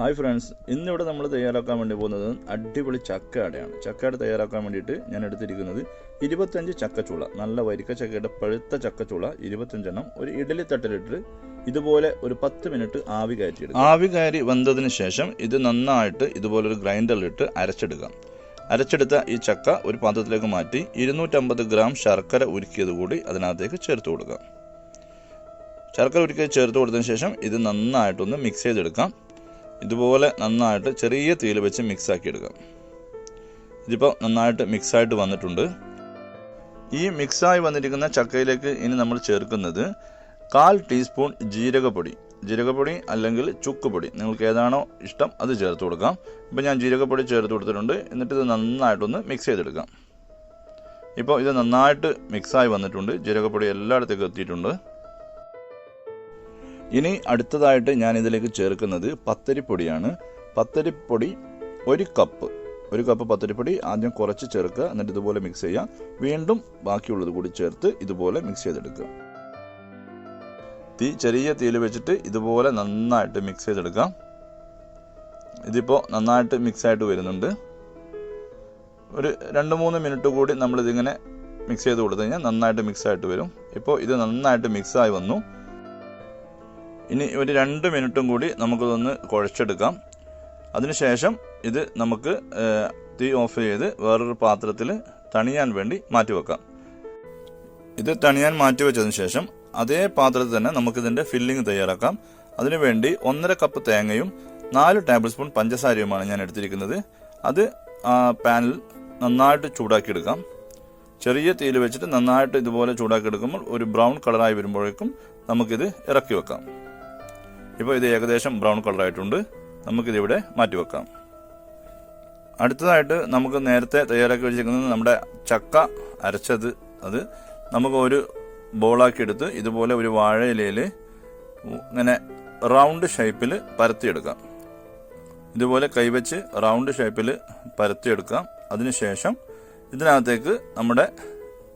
Hi friends, ഇന്നിവിടെ നമ്മൾ തയ്യാറാക്കാൻ വേണ്ടി പോകുന്നത് അടിപൊളി ചക്കയടയാണ്. ചക്കയട തയ്യാറാക്കാൻ വേണ്ടിയിട്ട് ഞാൻ എടുത്തിരിക്കുന്നത് 25 ചക്കച്ചുള, നല്ല വരിക്ക ചക്കയുടെ പഴുത്ത ചക്കച്ചുള 25 എണ്ണം ഒരു ഇഡലി തട്ടിലിട്ട് ഇതുപോലെ ഒരു 10 മിനിറ്റ് ആവി കയറ്റിയെടുക്കുക. ആവി കയറി വന്നതിന് ശേഷം ഇത് നന്നായിട്ട് ഇതുപോലൊരു ഗ്രൈൻഡറിലിട്ട് അരച്ചെടുക്കാം. അരച്ചെടുത്ത ഈ ചക്ക ഒരു പാത്രത്തിലേക്ക് മാറ്റി 250 ഗ്രാം ശർക്കര ഉരുക്കിയത് കൂടി അതിനകത്തേക്ക് ചേർത്ത് കൊടുക്കാം. ശർക്കര ഉരുക്കിയത് ചേർത്ത് കൊടുത്തതിന് ശേഷം ഇത് നന്നായിട്ടൊന്ന് മിക്സ് ചെയ്തെടുക്കാം. ഇതുപോലെ നന്നായിട്ട് ചെറിയ തീയിൽ വെച്ച് മിക്സാക്കി എടുക്കാം. ഇതിപ്പോൾ നന്നായിട്ട് മിക്സായിട്ട് വന്നിട്ടുണ്ട്. ഈ മിക്സായി വന്നിരിക്കുന്ന ചക്കയിലേക്ക് ഇനി നമ്മൾ ചേർക്കുന്നത് 1/4 ടീസ്പൂൺ ജീരകപ്പൊടി അല്ലെങ്കിൽ ചുക്കുപൊടി, നിങ്ങൾക്ക് ഏതാണോ ഇഷ്ടം അത് ചേർത്ത് കൊടുക്കാം. ഇപ്പോൾ ഞാൻ ജീരകപ്പൊടി ചേർത്ത് കൊടുത്തിട്ടുണ്ട്. എന്നിട്ട് ഇത് നന്നായിട്ടൊന്ന് മിക്സ് ചെയ്തെടുക്കാം. ഇപ്പോൾ ഇത് നന്നായിട്ട് മിക്സായി വന്നിട്ടുണ്ട്. ജീരകപ്പൊടി എല്ലായിടത്തേക്കും എത്തിയിട്ടുണ്ട്. ഇനി അടുത്തതായിട്ട് ഞാൻ ഇതിലേക്ക് ചേർക്കുന്നത് പത്തരിപ്പൊടിയാണ്. പത്തരിപ്പൊടി 1 കപ്പ് പത്തരിപ്പൊടി ആദ്യം കുറച്ച് ചേർക്കുക. എന്നിട്ട് ഇതുപോലെ മിക്സ് ചെയ്യുക. വീണ്ടും ബാക്കിയുള്ളത് കൂടി ചേർത്ത് ഇതുപോലെ മിക്സ് ചെയ്തെടുക്കുക. ചെറിയ തീയിൽ വെച്ചിട്ട് ഇതുപോലെ നന്നായിട്ട് മിക്സ് ചെയ്തെടുക്കാം. ഇതിപ്പോൾ നന്നായിട്ട് മിക്സായിട്ട് വരുന്നുണ്ട്. ഒരു 2-3 മിനിറ്റ് കൂടി നമ്മളിതിങ്ങനെ മിക്സ് ചെയ്ത് കൊടുത്തു കഴിഞ്ഞാൽ നന്നായിട്ട് മിക്സായിട്ട് വരും. ഇപ്പോൾ ഇത് നന്നായിട്ട് മിക്സായി വന്നു. ഇനി ഒരു 2 മിനിറ്റും കൂടി നമുക്കിതൊന്ന് കുഴച്ചെടുക്കാം. അതിനുശേഷം ഇത് നമുക്ക് തീ ഓഫ് ചെയ്ത് വേറൊരു പാത്രത്തിൽ തണിയാൻ വേണ്ടി മാറ്റിവെക്കാം. ഇത് തണിയാൻ മാറ്റിവെച്ചതിന് ശേഷം അതേ പാത്രത്തിൽ തന്നെ നമുക്കിതിൻ്റെ ഫില്ലിംഗ് തയ്യാറാക്കാം. അതിനുവേണ്ടി 1.5 കപ്പ് തേങ്ങയും 4 ടേബിൾ സ്പൂൺ പഞ്ചസാരയുമാണ് ഞാൻ എടുത്തിരിക്കുന്നത്. അത് പാനിൽ നന്നായിട്ട് ചൂടാക്കിയെടുക്കാം. ചെറിയ തീയിൽ വെച്ചിട്ട് നന്നായിട്ട് ഇതുപോലെ ചൂടാക്കിയെടുക്കുമ്പോൾ ഒരു ബ്രൗൺ കളറായി വരുമ്പോഴേക്കും നമുക്കിത് ഇറക്കി വെക്കാം. ഇപ്പോൾ ഇത് ഏകദേശം ബ്രൗൺ കളറായിട്ടുണ്ട്. നമുക്കിതിവിടെ മാറ്റിവെക്കാം. അടുത്തതായിട്ട് നമുക്ക് നേരത്തെ തയ്യാറാക്കി വെച്ചിരിക്കുന്നത് നമ്മുടെ ചക്ക അരച്ചത്, അത് നമുക്ക് ഒരു ബോളാക്കി എടുത്ത് ഇതുപോലെ ഒരു വാഴയിലയിൽ ഇങ്ങനെ റൗണ്ട് ഷേപ്പിൽ പരത്തിയെടുക്കാം. ഇതുപോലെ കൈവച്ച് റൗണ്ട് ഷേപ്പിൽ പരത്തിയെടുക്കാം. അതിനുശേഷം ഇതിനകത്തേക്ക് നമ്മുടെ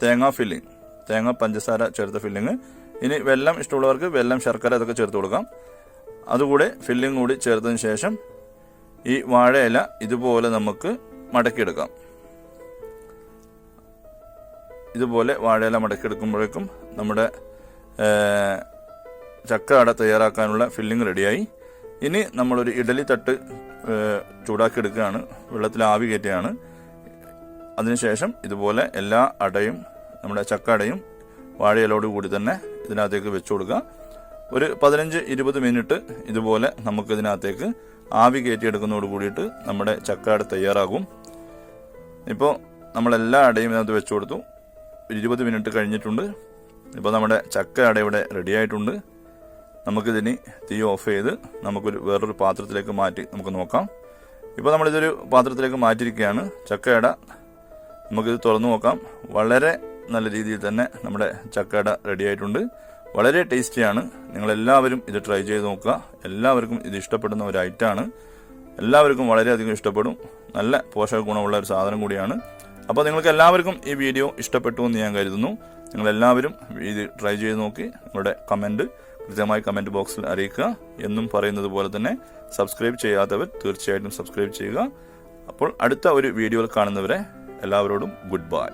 തേങ്ങ പഞ്ചസാര ചേർത്ത ഫില്ലിങ്, ഇനി വെള്ളം ഇഷ്ടമുള്ളവർക്ക് വെള്ളം, ശർക്കര അതൊക്കെ ചേർത്ത് കൊടുക്കാം. അതുകൂടെ ഫില്ലിങ് കൂടി ചേർത്തതിന് ശേഷം ഈ വാഴയില ഇതുപോലെ നമുക്ക് മടക്കിയെടുക്കാം. ഇതുപോലെ വാഴയില മടക്കിയെടുക്കുമ്പോഴേക്കും നമ്മുടെ ചക്ക അട തയ്യാറാക്കാനുള്ള ഫില്ലിങ് റെഡിയായി. ഇനി നമ്മളൊരു ഇഡലി തട്ട് ചൂടാക്കിയെടുക്കുകയാണ്. വെള്ളത്തിൽ ആവി കയറ്റുകയാണ്. അതിനുശേഷം ഇതുപോലെ എല്ലാ അടയും, നമ്മുടെ ചക്ക അടയും വാഴയിലോട് കൂടി തന്നെ ഇതിനകത്തേക്ക് വെച്ചു കൊടുക്കുക. ഒരു 15-20 മിനിറ്റ് ഇതുപോലെ നമുക്കിതിനകത്തേക്ക് ആവി കയറ്റിയെടുക്കുന്നതോട് കൂടിയിട്ട് നമ്മുടെ ചക്ക അട തയ്യാറാകും. ഇപ്പോൾ നമ്മളെല്ലാ അടയും ഇതിനകത്ത് വെച്ചു കൊടുത്തു. 20 മിനിറ്റ് കഴിഞ്ഞിട്ടുണ്ട്. ഇപ്പോൾ നമ്മുടെ ചക്ക അട ഇവിടെ റെഡിയായിട്ടുണ്ട്. നമുക്കിതിന് തീ ഓഫ് ചെയ്ത് നമുക്കൊരു വേറൊരു പാത്രത്തിലേക്ക് മാറ്റി നമുക്ക് നോക്കാം. ഇപ്പോൾ നമ്മളിതൊരു പാത്രത്തിലേക്ക് മാറ്റിയിരിക്കുകയാണ്. ചക്കയട നമുക്കിത് തുറന്നു നോക്കാം. വളരെ നല്ല രീതിയിൽ തന്നെ നമ്മുടെ ചക്കയട റെഡിയായിട്ടുണ്ട്. വളരെ ടേസ്റ്റിയാണ്. നിങ്ങളെല്ലാവരും ഇത് ട്രൈ ചെയ്ത് നോക്കുക. എല്ലാവർക്കും ഇത് ഇഷ്ടപ്പെടുന്ന ഒരു ഐറ്റമാണ്. എല്ലാവർക്കും വളരെയധികം ഇഷ്ടപ്പെടും. നല്ല പോഷക ഗുണമുള്ള ഒരു സാധനം കൂടിയാണ്. അപ്പോൾ നിങ്ങൾക്ക് എല്ലാവർക്കും ഈ വീഡിയോ ഇഷ്ടപ്പെട്ടു എന്ന് ഞാൻ കരുതുന്നു. നിങ്ങളെല്ലാവരും ഇത് ട്രൈ ചെയ്ത് നോക്കി നിങ്ങളുടെ കമൻറ്റ് കൃത്യമായി കമൻറ്റ് ബോക്സിൽ അറിയിക്കുക. എന്നും പറയുന്നത് പോലെ തന്നെ സബ്സ്ക്രൈബ് ചെയ്യാത്തവർ തീർച്ചയായിട്ടും സബ്സ്ക്രൈബ് ചെയ്യുക. അപ്പോൾ അടുത്ത ഒരു വീഡിയോയിൽ കാണുന്നവരെ എല്ലാവരോടും ഗുഡ് ബൈ.